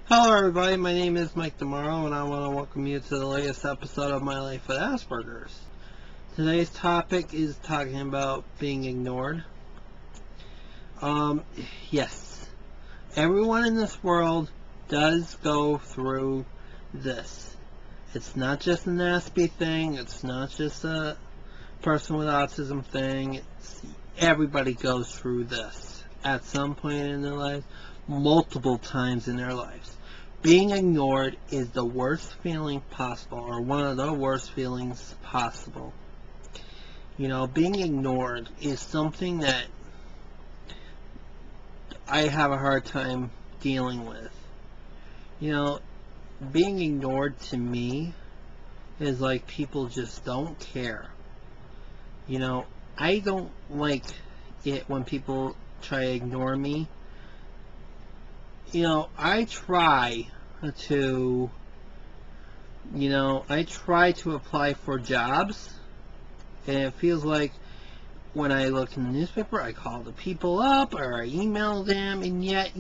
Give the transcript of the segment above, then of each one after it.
Hello everybody, my name is Mike Tomorrow and I want to welcome you to the latest episode of My Life with Asperger's. Today's topic is talking about being ignored. Yes, everyone in this world does go through this. It's not just an Asperger thing, it's not just a person with autism thing, everybody goes through this at some point in their lives, multiple times in their lives. Being ignored is the worst feeling possible, or one of the worst feelings possible. You know, being ignored is something that I have a hard time dealing with. You know, being ignored to me is like people just don't care. You know, I don't like it when people try to ignore me. You know, I try to apply for jobs, and it feels like when I look in the newspaper, I call the people up or I email them, and yet,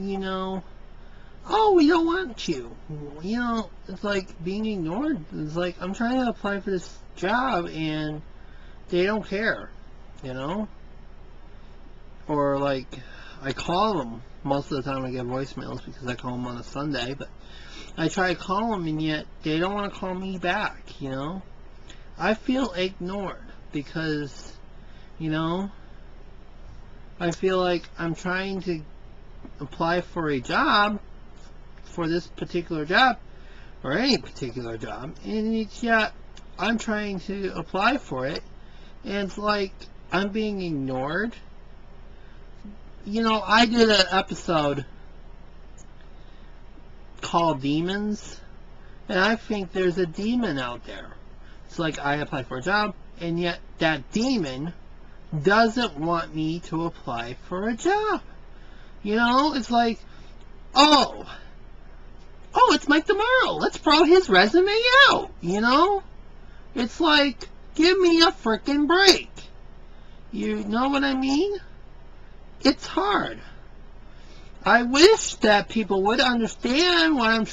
oh, we don't want you. You know, it's like being ignored. It's like I'm trying to apply for this job and they don't care, or like I call them. Most of the time I get voicemails because I call them on a Sunday, but I try to call them and yet they don't want to call me back, I feel ignored because, I feel like I'm trying to apply for a job, for this particular job, or any particular job, and yet I'm trying to apply for it, and it's like I'm being ignored. I did an episode called Demons, and I think there's a demon out there. It's like I apply for a job, and yet that demon doesn't want me to apply for a job. It's like, oh, it's Mike Tomorrow. Let's throw his resume out, It's like, give me a frickin' break. You know what I mean? It's hard. I wish that people would understand what I'm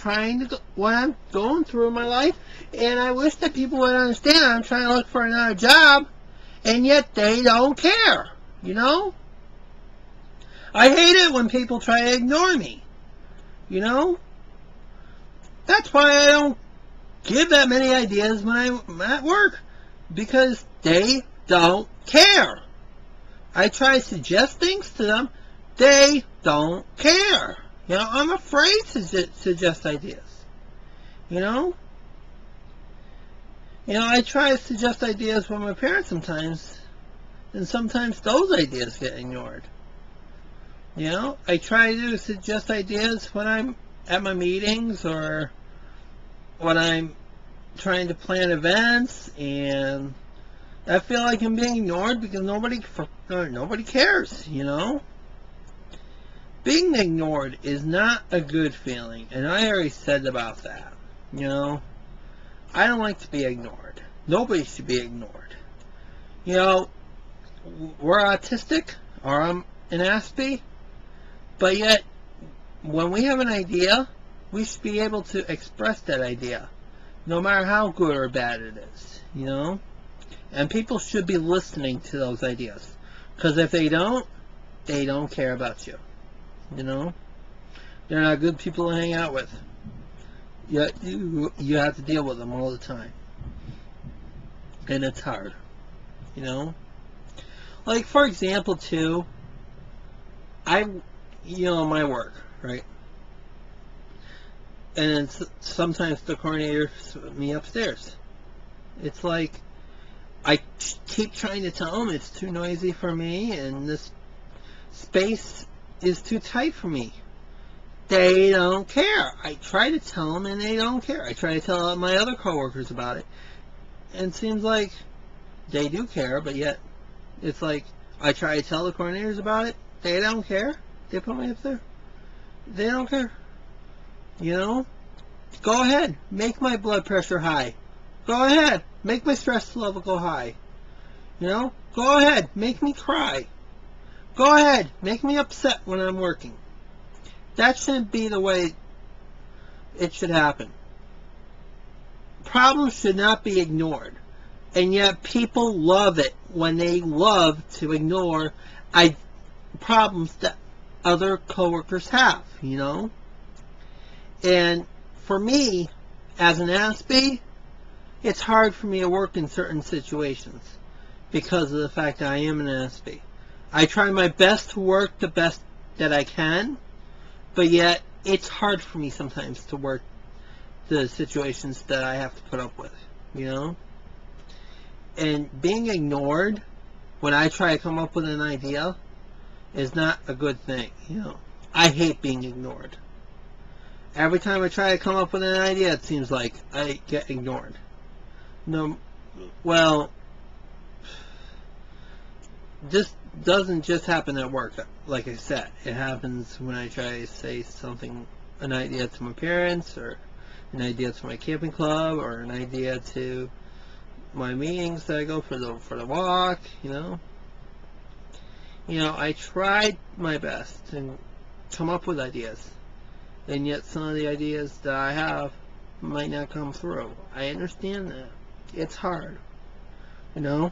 going through in my life, and I wish that people would understand I'm trying to look for another job, and yet they don't care, I hate it when people try to ignore me, That's why I don't give that many ideas when I'm at work, because they don't care. I try to suggest things to them. They don't care. I'm afraid to suggest ideas. I try to suggest ideas with my parents sometimes, and sometimes those ideas get ignored. I try to suggest ideas when I'm at my meetings or when I'm trying to plan events, and I feel like I'm being ignored because nobody cares, Being ignored is not a good feeling, and I already said about that, I don't like to be ignored. Nobody should be ignored. We're autistic, or I'm an Asperger, but yet, when we have an idea, we should be able to express that idea, no matter how good or bad it is, And people should be listening to those ideas. Because if they don't care about you. They're not good people to hang out with. Yet you have to deal with them all the time. And it's hard. Like, for example, too, my work, right? And sometimes the coordinators put me upstairs. It's like, I keep trying to tell them it's too noisy for me and this space is too tight for me. They don't care. I try to tell them and they don't care. I try to tell my other coworkers about it, and it seems like they do care, but yet it's like I try to tell the coordinators about it. They don't care. They put me up there. They don't care. Go ahead. Make my blood pressure high. Go ahead. Make my stress level go high. Go ahead. Make me cry. Go ahead. Make me upset when I'm working. That shouldn't be the way it should happen. Problems should not be ignored. And yet people love it when they love to ignore problems that other coworkers have, you know? And for me, as an Aspie, it's hard for me to work in certain situations because of the fact that I am an Aspie. I try my best to work the best that I can, but yet it's hard for me sometimes to work the situations that I have to put up with, you know? And being ignored when I try to come up with an idea is not a good thing, you know? I hate being ignored. Every time I try to come up with an idea, it seems like I get ignored. No, well, this doesn't just happen at work, like I said. It happens when I try to say something, an idea to my parents, or an idea to my camping club, or an idea to my meetings that I go for the walk, you know. You know, I tried my best to come up with ideas, and yet some of the ideas that I have might not come through. I understand that. It's hard, you know.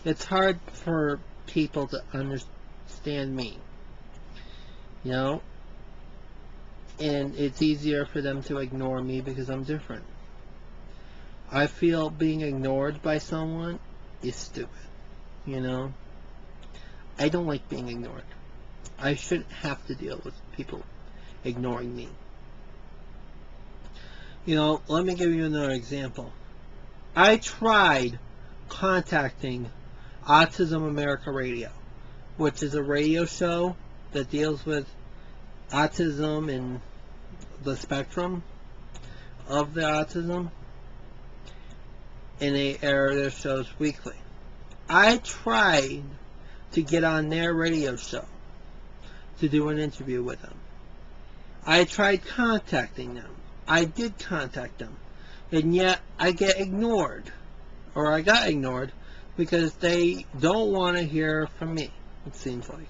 It's hard for people to understand me, you know. And it's easier for them to ignore me because I'm different. I feel being ignored by someone is stupid, you know. I don't like being ignored. I shouldn't have to deal with people ignoring me. You know, let me give you another example. I tried contacting Autism America Radio, which is a radio show that deals with autism and the spectrum of the autism, and they air their shows weekly. I tried to get on their radio show to do an interview with them. I tried contacting them. I did contact them, and yet I get ignored, or I got ignored, because they don't want to hear from me, it seems like.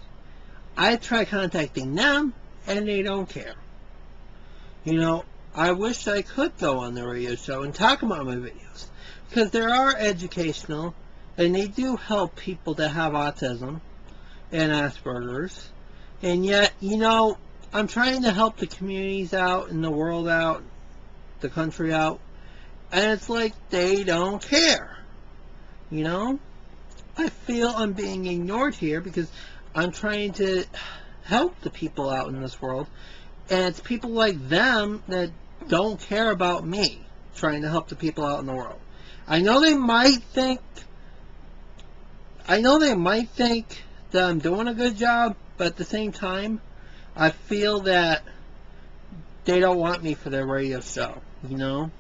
I try contacting them, and they don't care. You know, I wish I could go on the radio show and talk about my videos, because they are educational, and they do help people that have autism and Asperger's. And yet, you know, I'm trying to help the communities out, and the world out, the country out, and it's like they don't care. You know? I feel I'm being ignored here because I'm trying to help the people out in this world, and it's people like them that don't care about me trying to help the people out in the world. I know they might think that I'm doing a good job, but at the same time, I feel that they don't want me for their radio show, you know?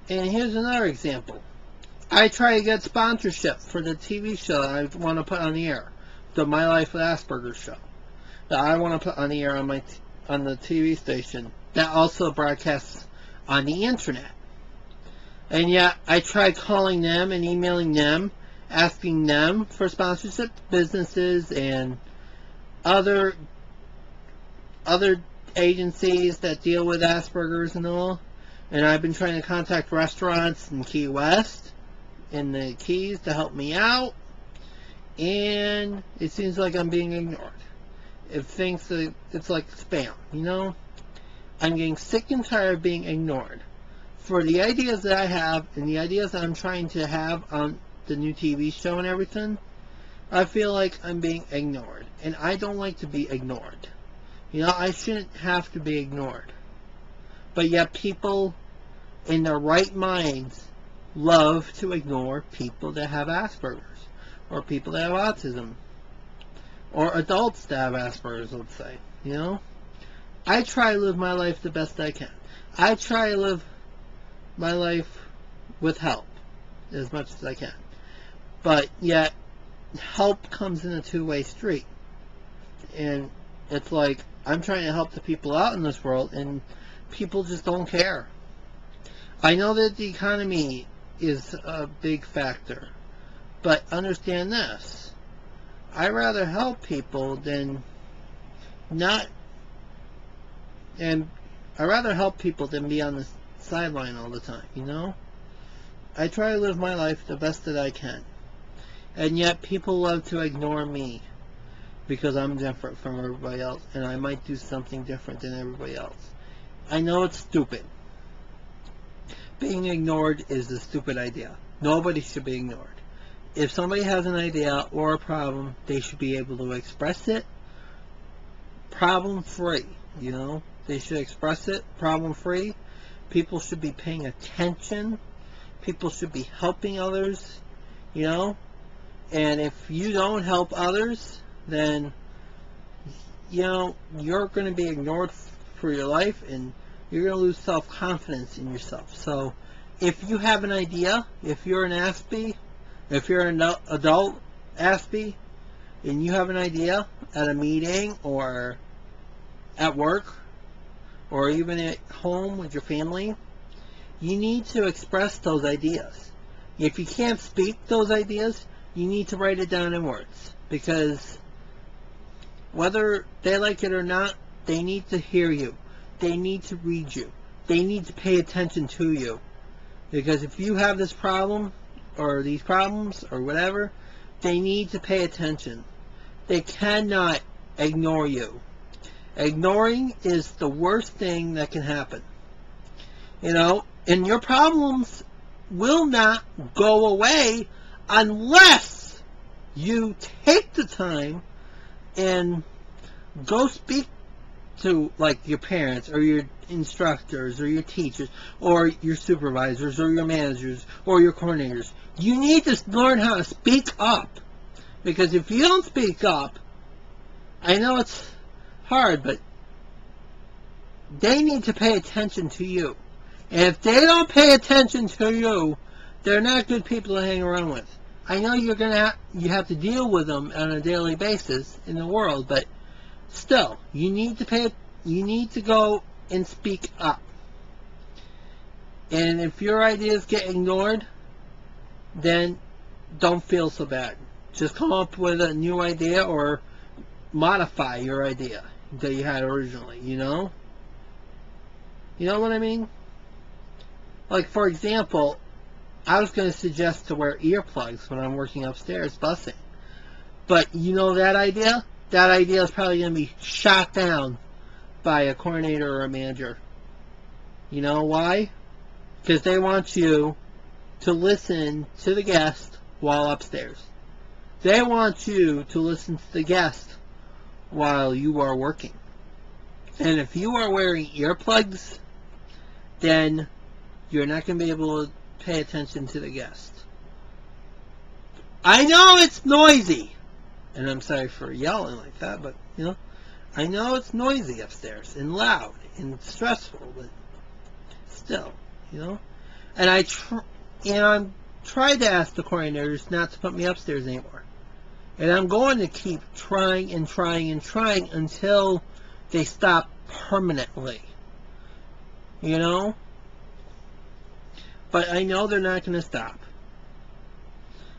And here's another example. I try to get sponsorship for the TV show I want to put on the air, the My Life with Asperger show, that I want to put on the air on the TV station that also broadcasts on the internet. And yet, I tried calling them and emailing them, asking them for sponsorship, businesses and other agencies that deal with Asperger's and all. And I've been trying to contact restaurants in Key West, in the Keys, to help me out. And it seems like I'm being ignored. It thinks that it's like spam, you know? I'm getting sick and tired of being ignored. For the ideas that I have and the ideas that I'm trying to have on the new TV show and everything, I feel like I'm being ignored. And I don't like to be ignored. You know, I shouldn't have to be ignored. But yet people in their right minds love to ignore people that have Asperger's, or people that have autism, or adults that have Asperger's, let's say, you know? I try to live my life the best I can. I try to live my life with help as much as I can. But yet, help comes in a two-way street. And it's like, I'm trying to help the people out in this world, and people just don't care. I know that the economy is a big factor, but understand this. I'd rather help people than not And I'd rather help people than be on the sideline all the time, you know? I try to live my life the best that I can. And yet people love to ignore me because I'm different from everybody else and I might do something different than everybody else. I know it's stupid. Being ignored is a stupid idea. Nobody should be ignored. If somebody has an idea or a problem, they should be able to express it problem free, you know? They should express it problem free. People should be paying attention. People should be helping others, you know? And if you don't help others, then, you know, you're going to be ignored for your life and you're going to lose self-confidence in yourself. So if you have an idea, if you're an Aspie, if you're an adult Aspie, and you have an idea at a meeting or at work or even at home with your family, you need to express those ideas. If you can't speak those ideas, you need to write it down in words, because whether they like it or not, they need to hear you. They need to read you. They need to pay attention to you. Because if you have this problem, or these problems, or whatever, they need to pay attention. They cannot ignore you. Ignoring is the worst thing that can happen. You know, and your problems will not go away unless you take the time and go speak to, like, your parents or your instructors or your teachers or your supervisors or your managers or your coordinators. You need to learn how to speak up, because if you don't speak up, I know it's hard, but they need to pay attention to you. And if they don't pay attention to you, they're not good people to hang around with. I know you have to deal with them on a daily basis in the world, but still, you need to go and speak up. And if your ideas get ignored, then don't feel so bad. Just come up with a new idea or modify your idea that you had originally, you know? You know what I mean? Like, for example, I was going to suggest to wear earplugs when I'm working upstairs busing. But you know that idea? That idea is probably going to be shot down by a coordinator or a manager. You know why? Because they want you to listen to the guest while upstairs. They want you to listen to the guest while you are working. And if you are wearing earplugs, then you're not going to be able to pay attention to the guest. I know it's noisy, and I'm sorry for yelling like that, but, you know, I know it's noisy upstairs and loud and stressful, but still, you know. And I'm trying to ask the coordinators not to put me upstairs anymore. And I'm going to keep trying and trying and trying until they stop permanently. You know? But I know they're not going to stop.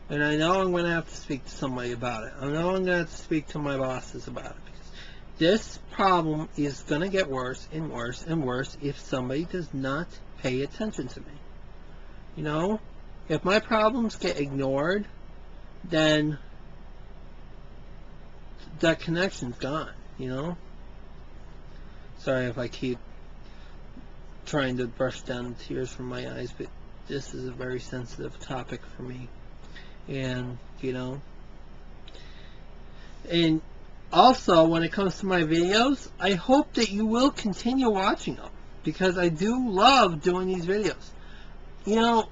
And I know I'm going to have to speak to somebody about it. I know I'm going to have to speak to my bosses about it. Because this problem is going to get worse and worse and worse if somebody does not pay attention to me. You know? If my problems get ignored, then that connection's gone, you know? Sorry if I keep trying to brush down the tears from my eyes, but this is a very sensitive topic for me. And, you know, and also when it comes to my videos, I hope that you will continue watching them, because I do love doing these videos. You know,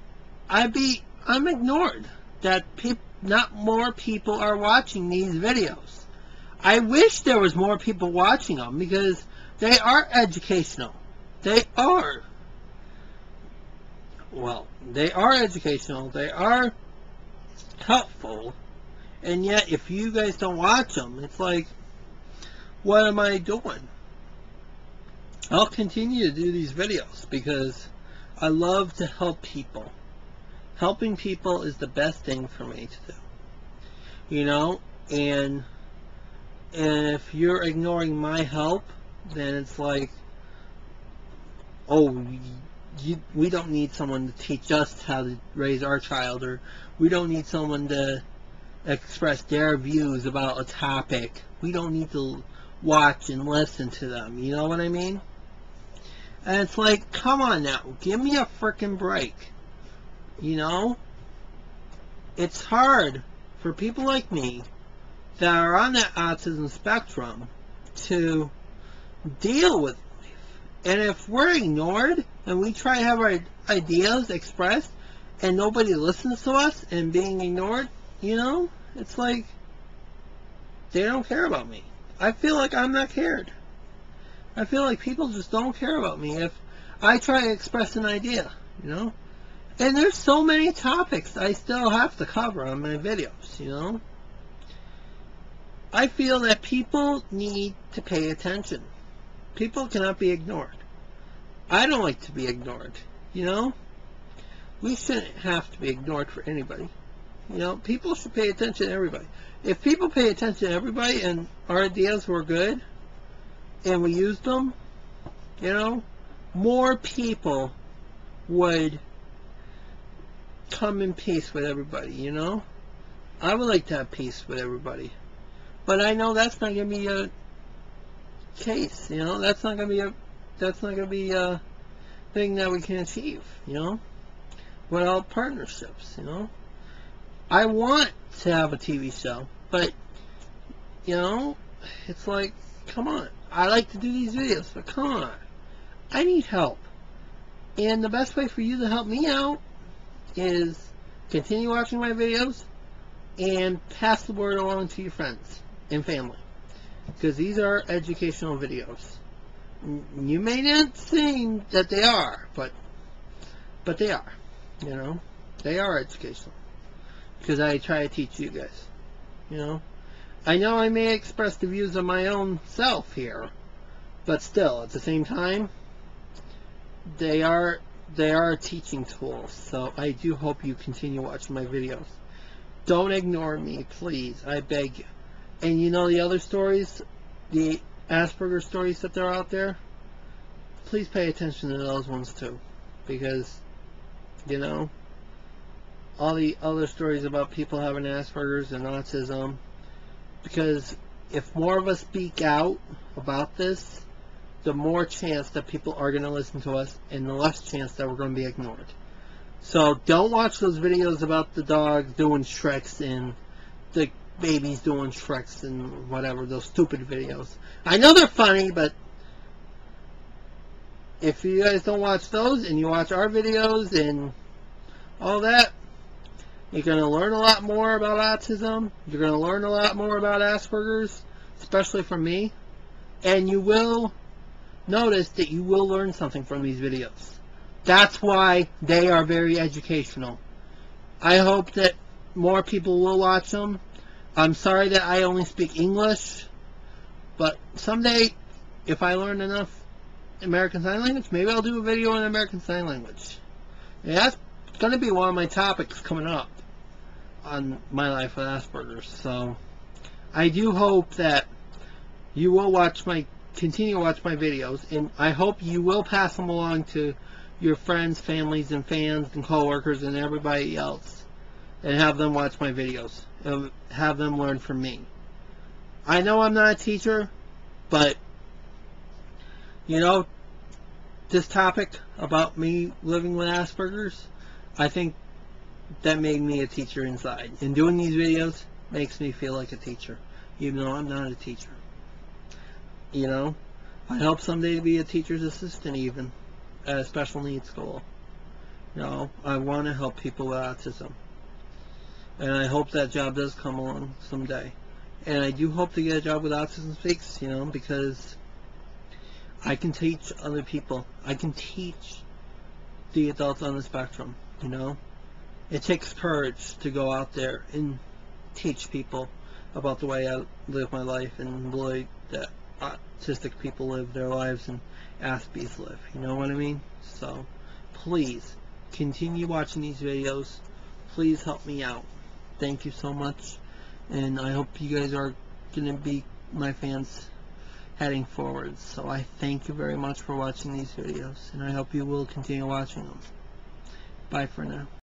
I'm ignored that not more people are watching these videos. I wish there was more people watching them, because they are educational. They are. Well, they are educational. They are helpful. And yet, if you guys don't watch them, it's like, what am I doing? I'll continue to do these videos because I love to help people. Helping people is the best thing for me to do. You know? And if you're ignoring my help, then it's like, oh, we don't need someone to teach us how to raise our child, or we don't need someone to express their views about a topic. We don't need to watch and listen to them. You know what I mean? And it's like, come on now, give me a frickin' break. You know? It's hard for people like me that are on that autism spectrum to deal with life. And if we're ignored and we try to have our ideas expressed and nobody listens to us and being ignored, you know, it's like they don't care about me. I feel like I'm not cared. I feel like people just don't care about me if I try to express an idea, you know? And there's so many topics I still have to cover on my videos, you know? I feel that people need to pay attention. People cannot be ignored. I don't like to be ignored, you know? We shouldn't have to be ignored for anybody. You know, people should pay attention to everybody. If people pay attention to everybody and our ideas were good and we used them, you know, more people would come in peace with everybody, you know? I would like to have peace with everybody. But I know that's not going to be a case, you know? That's not going to be a thing that we can achieve, you know? Without partnerships, you know? I want to have a TV show, but, you know, it's like, come on. I like to do these videos, but come on. I need help. And the best way for you to help me out is continue watching my videos and pass the word along to your friends and family. Because these are educational videos. You may not think that they are, but they are. You know? They are educational. Because I try to teach you guys. You know? I know I may express the views of my own self here, but still, at the same time, they are teaching tools. So I do hope you continue watching my videos. Don't ignore me, please. I beg you. And you know the other stories, the Asperger stories that are out there, please pay attention to those ones too. Because, you know, all the other stories about people having Asperger's and autism, because if more of us speak out about this, the more chance that people are going to listen to us, and the less chance that we're going to be ignored. So don't watch those videos about the dogs doing Shreks and the babies doing Shreks and whatever, those stupid videos. I know they're funny, but if you guys don't watch those and you watch our videos and all that, you're going to learn a lot more about autism. You're going to learn a lot more about Asperger's, especially from me. And you will notice that you will learn something from these videos. That's why they are very educational. I hope that more people will watch them. I'm sorry that I only speak English, but someday, if I learn enough American Sign Language, maybe I'll do a video on American Sign Language. And that's going to be one of my topics coming up on my life with Asperger's. So I do hope that you will continue to watch my videos, and I hope you will pass them along to your friends, families, and fans, and coworkers, and everybody else, and have them watch my videos, and have them learn from me. I know I'm not a teacher, but, you know, this topic about me living with Asperger's, I think that made me a teacher inside. And doing these videos makes me feel like a teacher, even though I'm not a teacher. You know, I hope someday to be a teacher's assistant even at a special needs school. You know, I want to help people with autism. And I hope that job does come along someday. And I do hope to get a job with Autism Speaks, you know, because I can teach other people. I can teach the adults on the spectrum, you know. It takes courage to go out there and teach people about the way I live my life and the way that autistic people live their lives and Aspies live. You know what I mean? So, please, continue watching these videos. Please help me out. Thank you so much. And I hope you guys are going to be my fans. heading forward. So I thank you very much for watching these videos, and I hope you will continue watching them. Bye for now.